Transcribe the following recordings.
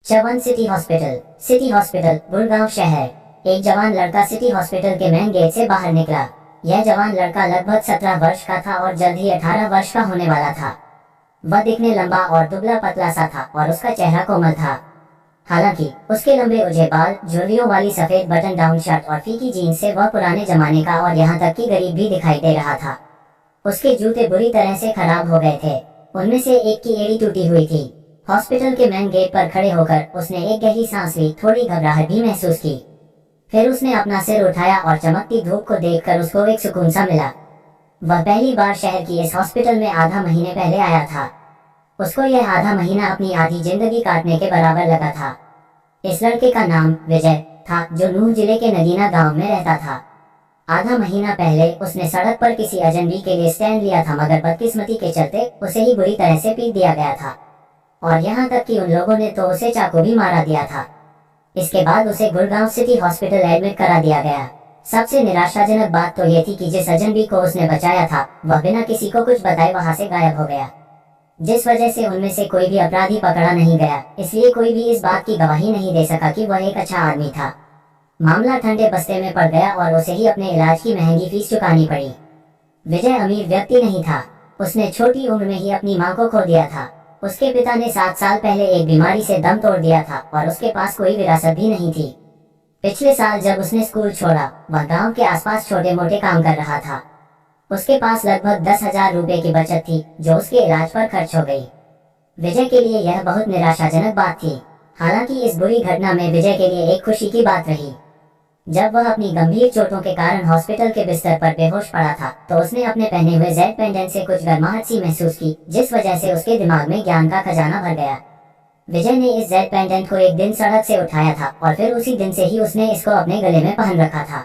Chyavan city hospital. City hospital, Gurgaon शहर। एक जवान लड़का सिटी हॉस्पिटल के मेन गेट से बाहर निकला। यह जवान लड़का लगभग 17 वर्ष का था और जल्द ही 18 वर्ष का होने वाला था। वह दिखने लंबा और दुबला पतला सा था और उसका चेहरा कोमल था। हालांकि उसके लंबे उजे बाल, झुर्रियों वाली सफेद बटन डाउन शर्ट और फीकी जीन्स से वह पुराने जमाने का और यहाँ तक कि गरीब भी दिखाई दे रहा था। उसके जूते बुरी तरह से खराब हो गए थे, उनमें से एक की एड़ी टूटी हुई थी। हॉस्पिटल के मेन गेट पर खड़े होकर उसने एक गहरी सांस ली, थोड़ी घबराहट भी महसूस की। फिर उसने अपना सिर उठाया और चमकती धूप को देखकर उसको एक सुकून सा मिला। वह पहली बार शहर की इस हॉस्पिटल में आधा महीने पहले आया था। उसको यह आधा महीना अपनी आधी जिंदगी काटने के बराबर लगा था। इस लड़के का नाम विजय था, जो नूह जिले के नगीना गांव में रहता था। आधा महीना पहले उसने सड़क पर किसी अजनबी के लिए स्टैंड लिया था, मगर बदकिस्मती के चलते उसे ही बुरी तरह से पीट दिया गया था और यहाँ तक कि उन लोगों ने तो उसे चाकू भी मारा दिया था। इसके बाद उसे गुड़गांव सिटी हॉस्पिटल एडमिट करा दिया गया। सबसे निराशाजनक बात तो ये थी कि जिस अजनबी को उसने बचाया था वह बिना किसी को कुछ बताए वहां से गायब हो गया, जिस वजह से उनमें से कोई भी अपराधी पकड़ा नहीं गया। इसलिए कोई भी इस बात की गवाही नहीं दे सका कि वह एक अच्छा आदमी था। मामला ठंडे बस्ते में पड़ गया और उसे ही अपने इलाज की महंगी फीस चुकानी पड़ी। विजय अमीर व्यक्ति नहीं था, उसने छोटी उम्र में ही अपनी मां को खो दिया था। उसके पिता ने 7 साल पहले एक बीमारी से दम तोड़ दिया था और उसके पास कोई विरासत भी नहीं थी। पिछले साल जब उसने स्कूल छोड़ा, वह गांव के आसपास छोटे मोटे काम कर रहा था। उसके पास लगभग 10,000 रुपए की बचत थी, जो उसके इलाज पर खर्च हो गई। विजय के लिए यह बहुत निराशाजनक बात थी। हालांकि इस बुरी घटना में विजय के लिए एक खुशी की बात रही। जब वह अपनी गंभीर चोटों के कारण हॉस्पिटल के बिस्तर पर बेहोश पड़ा था, तो उसने अपने पहने हुए जेड पेंडेंट से कुछ गर्माहट सी महसूस की, जिस वजह से उसके दिमाग में ज्ञान का खजाना भर गया। विजय ने इस जेड पेंडेंट को एक दिन सड़क से उठाया था और फिर उसी दिन से ही उसने इसको अपने गले में पहन रखा था।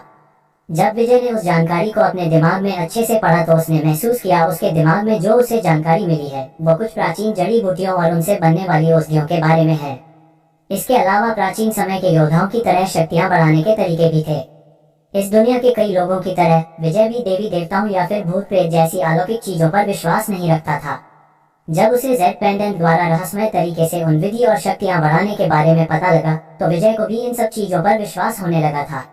जब विजय ने उस जानकारी को अपने दिमाग में अच्छे से पढ़ा तो उसने महसूस किया उसके दिमाग में जो उसे जानकारी मिली है वो कुछ प्राचीन जड़ी बूटियों और उनसे बनने वाली औषधियों के बारे में है। इसके अलावा प्राचीन समय के योद्धाओं की तरह शक्तियां बढ़ाने के तरीके भी थे। इस दुनिया के कई लोगों की तरह विजय भी देवी देवताओं या फिर भूत प्रेत जैसी अलौकिक चीजों पर विश्वास नहीं रखता था। जब उसे जेड पेंडेंट द्वारा रहस्यमय तरीके से उन विधि और शक्तियां बढ़ाने के बारे में पता लगा, तो विजय को भी इन सब चीजों पर विश्वास होने लगा था।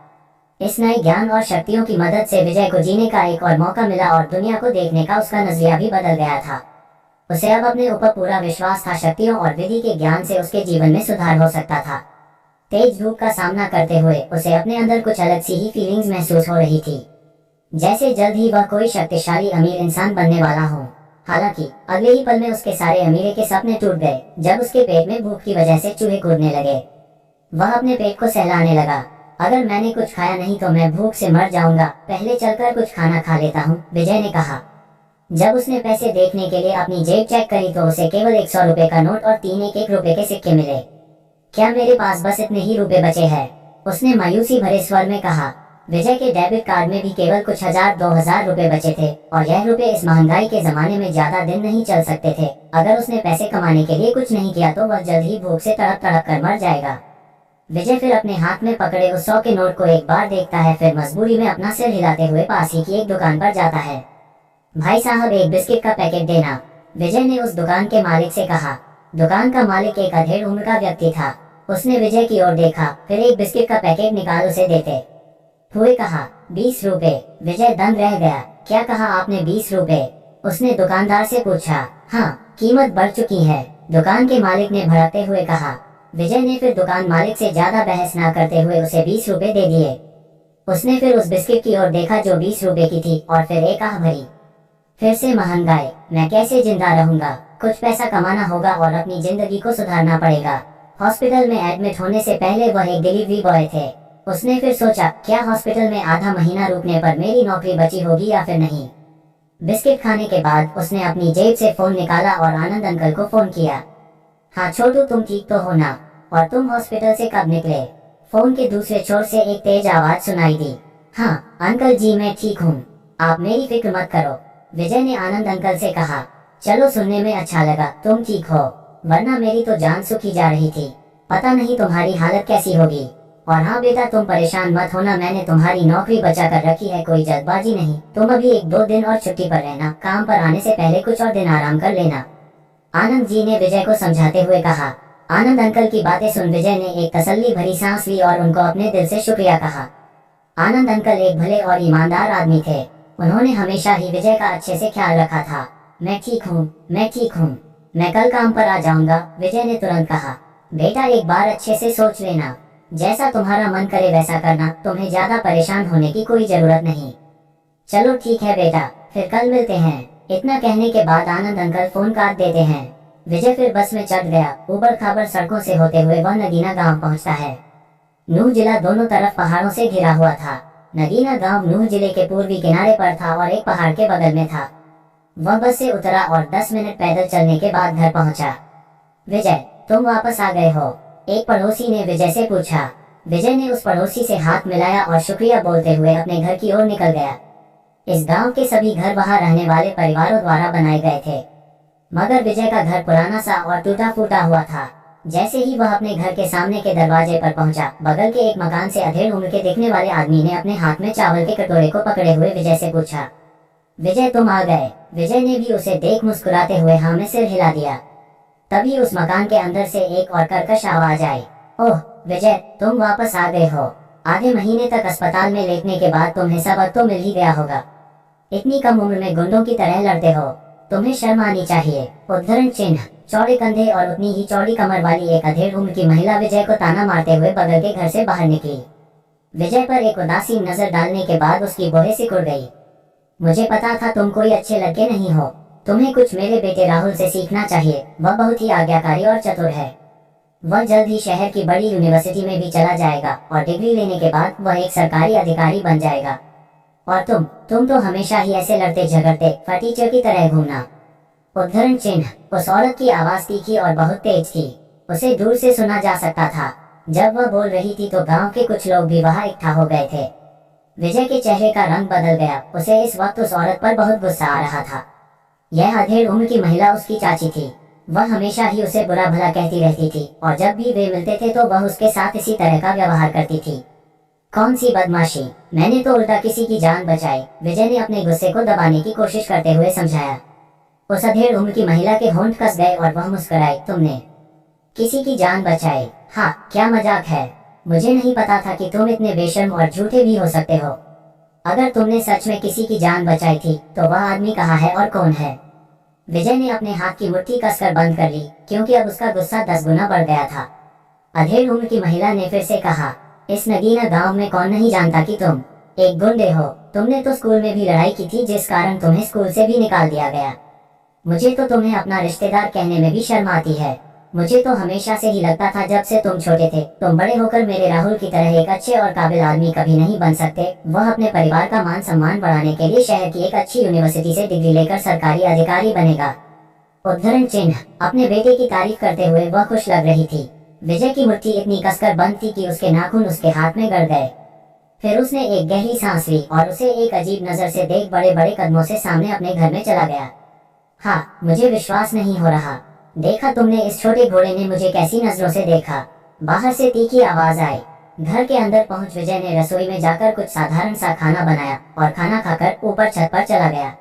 इस नए ज्ञान और शक्तियों की मदद से विजय को जीने का एक और मौका मिला और दुनिया को देखने का उसका नजरिया भी बदल गया था। उसे अब अपने ऊपर पूरा विश्वास था। शक्तियों और विधि के ज्ञान से उसके जीवन में सुधार हो सकता था। तेज धूप का सामना करते हुए उसे अपने अंदर कुछ अलग सी ही फीलिंग्स महसूस हो रही थी, जैसे जल्द ही वह कोई शक्तिशाली अमीर इंसान बनने वाला हो। हालांकि अगले ही पल में उसके सारे अमीरे के सपने टूट गए जब उसके पेट में भूख की वजह से चूहे कूदने लगे। वह अपने पेट को सहलाने लगा। अगर मैंने कुछ खाया नहीं तो मैं भूख से मर जाऊंगा, पहले चलकर कुछ खाना खा लेता हूँ, विजय ने कहा। जब उसने पैसे देखने के लिए अपनी जेब चेक करी तो उसे केवल 100 रुपए का नोट और 3 1 रुपए के सिक्के मिले। क्या मेरे पास बस इतने ही रुपए बचे हैं? उसने मायूसी भरे स्वर में कहा। विजय के डेबिट कार्ड में भी केवल कुछ 1000-2000 रुपए बचे थे और यह रुपए इस महंगाई के जमाने में ज्यादा दिन नहीं चल सकते थे। अगर उसने पैसे कमाने के लिए कुछ नहीं किया तो वह जल्द ही भूख से तड़प तड़प कर मर जाएगा। विजय फिर अपने हाथ में पकड़े उस 100 के नोट को एक बार देखता है, फिर मजबूरी में अपना सिर हिलाते हुए पास ही की एक दुकान पर जाता है। भाई साहब, एक बिस्किट का पैकेट देना, विजय ने उस दुकान के मालिक से कहा। दुकान का मालिक एक अधेड़ उम्र का व्यक्ति था। उसने विजय की ओर देखा, फिर एक बिस्किट का पैकेट निकाल उसे देते हुए कहा, 20 रुपए। विजय दंग रह गया। क्या कहा आपने, 20 रुपए? उसने दुकानदार से पूछा। हाँ, कीमत बढ़ चुकी है, दुकान के मालिक ने भड़कते हुए कहा। विजय ने फिर दुकान मालिक से ज्यादा बहस न करते हुए उसे 20 रुपए दे दिए। उसने फिर उस बिस्किट की ओर देखा जो 20 रुपए की थी और फिर एक आह भरी। फिर से महंगाई, मैं कैसे जिंदा रहूंगा? कुछ पैसा कमाना होगा और अपनी जिंदगी को सुधारना पड़ेगा। हॉस्पिटल में एडमिट होने से पहले वह एक डिलीवरी बॉय थे। उसने फिर सोचा, क्या हॉस्पिटल में आधा महीना रुकने पर मेरी नौकरी बची होगी या फिर नहीं। बिस्किट खाने के बाद उसने अपनी जेब से फोन निकाला और आनंद अंकल को फोन किया। हाँ छोटू, तुम ठीक तो हो ना? और तुम हॉस्पिटल से कब निकले? फोन के दूसरे छोर से एक तेज आवाज सुनाई दी। हाँ अंकल जी, मैं ठीक हूँ, आप मेरी फिक्र मत करो, विजय ने आनंद अंकल से कहा। चलो, सुनने में अच्छा लगा तुम ठीक हो, वरना मेरी तो जान सूखी जा रही थी। पता नहीं तुम्हारी हालत कैसी होगी। और हाँ बेटा, तुम परेशान मत होना, मैंने तुम्हारी नौकरी बचा कर रखी है, कोई जल्दबाजी नहीं। तुम अभी 1-2 दिन और छुट्टी पर रहना, काम पर आने से पहले कुछ और दिन आराम कर लेना, आनंद जी ने विजय को समझाते हुए कहा। आनंद अंकल की बातें सुन विजय ने एक तसल्ली भरी सांस ली और उनको अपने दिल से शुक्रिया कहा। आनंद अंकल एक भले और ईमानदार आदमी थे। उन्होंने हमेशा ही विजय का अच्छे से ख्याल रखा था। मैं ठीक हूँ, मैं ठीक हूँ, मैं कल काम पर आ जाऊंगा, विजय ने तुरंत कहा। बेटा एक बार अच्छे से सोच लेना, जैसा तुम्हारा मन करे वैसा करना, तुम्हें ज्यादा परेशान होने की कोई जरूरत नहीं। चलो ठीक है बेटा, फिर कल मिलते हैं। इतना कहने के बाद आनंद अंकल फोन काट देते हैं। विजय फिर बस में चढ़ गया। ऊबड़ खाबड़ सड़कों से होते हुए वह नगीना गांव पहुंचता है। नूह जिला दोनों तरफ पहाड़ों से घिरा हुआ था। नगीना गांव नूह जिले के पूर्वी किनारे पर था और एक पहाड़ के बगल में था। वह बस से उतरा और 10 मिनट पैदल चलने के बाद घर पहुंचा। विजय, तुम वापस आ गए हो? एक पड़ोसी ने विजय से पूछा। विजय ने उस पड़ोसी से हाथ मिलाया और शुक्रिया बोलते हुए अपने घर की ओर निकल गया। इस गांव के सभी घर वहां रहने वाले परिवारों द्वारा बनाए गए थे, मगर विजय का घर पुराना सा और टूटा फूटा हुआ था। जैसे ही वह अपने घर के सामने के दरवाजे पर पहुंचा, बगल के एक मकान से अधेड़ उम्र के दिखने वाले आदमी ने अपने हाथ में चावल के कटोरे को पकड़े हुए विजय से पूछा। विजय, तुम आ गए? विजय ने भी उसे देख मुस्कुराते हुए हाँ में सिर हिला दिया। तभी उस मकान के अंदर से एक और कर्कश आवाज आई। ओह विजय, तुम वापस आ गए हो। आधे महीने तक अस्पताल में लेटने के बाद तुम्हें सबक तो मिल ही गया होगा। इतनी कम उम्र में गुंडों की तरह लड़ते हो, तुम्हें शर्म आनी चाहिए। उद्धरण चिन्ह। चौड़े कंधे और उतनी ही चौड़ी कमर वाली एक अधेड़ उम्र की महिला विजय को ताना मारते हुए बगल के घर से बाहर निकली। विजय पर एक उदासीन नजर डालने के बाद उसकी भौहें सिकुड़ गई। मुझे पता था तुम कोई अच्छे लड़के नहीं हो। तुम्हें कुछ मेरे बेटे राहुल से सीखना चाहिए। वह बहुत ही आज्ञाकारी और चतुर है। वह जल्द ही शहर की बड़ी यूनिवर्सिटी में भी चला जाएगा और डिग्री लेने के बाद वह एक सरकारी अधिकारी बन जाएगा। और तुम तो हमेशा ही ऐसे लड़ते झगड़ते फटीचर की तरह घूमना। उद्धरण चिन्ह। उस औरत की आवाज तीखी और बहुत तेज थी। उसे दूर से सुना जा सकता था। जब वह बोल रही थी तो गांव के कुछ लोग भी वहां इकट्ठा हो गए थे। विजय के चेहरे का रंग बदल गया। उसे इस वक्त उस औरत पर बहुत गुस्सा आ रहा था। यह अधेड़ उम्र की महिला उसकी चाची थी। वह हमेशा ही उसे बुरा भला कहती रहती थी और जब भी वे मिलते थे तो वह उसके साथ इसी तरह का व्यवहार करती थी। कौन सी बदमाशी, मैंने तो उल्टा किसी की जान बचाई, विजय ने अपने गुस्से को दबाने की कोशिश करते हुए समझाया। उस अधेड़ उम्र की महिला के होंठ कस गए और वह मुस्कुराई। तुमने किसी की जान बचाई? हाँ, क्या मजाक है? मुझे नहीं पता था कि तुम इतने बेशर्म और झूठे भी हो सकते हो। अगर तुमने सच में किसी की जान बचाई थी तो वह आदमी कहाँ है और कौन है? विजय ने अपने हाथ की मुट्ठी कसकर बंद कर ली क्योंकि अब उसका गुस्सा 10 गुना बढ़ गया था। अधेड़ उम्र की महिला ने फिर से कहा, इस नगीना गांव में कौन नहीं जानता कि तुम एक गुंडे हो। तुमने तो स्कूल में भी लड़ाई की थी जिस कारण तुम्हें स्कूल से भी निकाल दिया गया। मुझे तो तुम्हें अपना रिश्तेदार कहने में भी शर्म आती है। मुझे तो हमेशा से ही लगता था जब से तुम छोटे थे, तुम बड़े होकर मेरे राहुल की तरह एक अच्छे और काबिल आदमी कभी नहीं बन सकते। वह अपने परिवार का मान सम्मान बढ़ाने के लिए शहर की एक अच्छी यूनिवर्सिटी से डिग्री लेकर सरकारी अधिकारी बनेगा। उद्धरण चिन्ह। अपने बेटे की तारीफ करते हुए वह खुश लग रही थी। विजय की मुट्ठी इतनी कसकर बंद थी कि उसके नाखून उसके हाथ में गड़ गए। फिर उसने एक गहरी सांस ली और उसे एक अजीब नजर से देख बड़े बड़े कदमों से सामने अपने घर में चला गया। हाँ, मुझे विश्वास नहीं हो रहा। देखा तुमने, इस छोटे घोड़े ने मुझे कैसी नजरों से देखा। बाहर से तीखी आवाज आई। घर के अंदर पहुंच विजय ने रसोई में जाकर कुछ साधारण सा खाना बनाया और खाना खाकर ऊपर छत पर चला गया।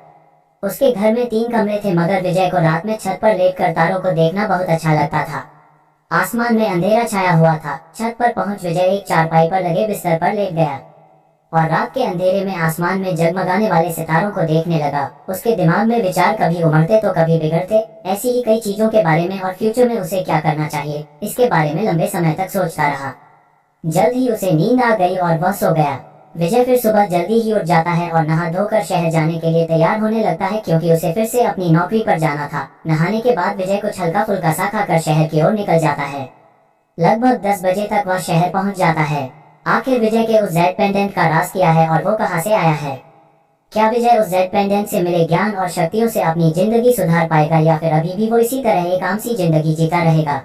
उसके घर में 3 कमरे थे मगर विजय को रात में छत पर लेटकर तारों को देखना बहुत अच्छा लगता था। आसमान में अंधेरा छाया हुआ था। छत पर पहुंच विजय एक चारपाई पर लगे बिस्तर पर लेट गया और रात के अंधेरे में आसमान में जगमगाने वाले सितारों को देखने लगा। उसके दिमाग में विचार कभी उमड़ते तो कभी बिगड़ते, ऐसी ही कई चीजों के बारे में और फ्यूचर में उसे क्या करना चाहिए, इसके बारे में लंबे समय तक सोचता रहा। जल्द ही उसे नींद आ गई और वह सो गया। विजय फिर सुबह जल्दी ही उठ जाता है और नहा धोकर शहर जाने के लिए तैयार होने लगता है क्योंकि उसे फिर से अपनी नौकरी पर जाना था। नहाने के बाद विजय कुछ हल्का फुल्का सा खाकर शहर की ओर निकल जाता है। लगभग 10 बजे तक वह शहर पहुंच जाता है। आखिर विजय के उस जेड पेंडेंट का राज क्या है और वो कहां से आया है? क्या विजय उस जेड पेंडेंट से मिले ज्ञान और शक्तियों से अपनी जिंदगी सुधार पाएगा या फिर अभी भी वो इसी तरह एक आम सी जिंदगी जीता रहेगा?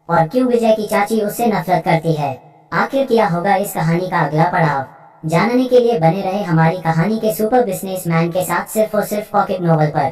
और क्यों विजय की चाची उससे नफरत करती है? आखिर क्या होगा इस कहानी का अगला पड़ाव? जानने के लिए बने रहे हमारी कहानी के सुपर बिजनेसमैन के साथ सिर्फ और सिर्फ पॉकेट नोवेल पर।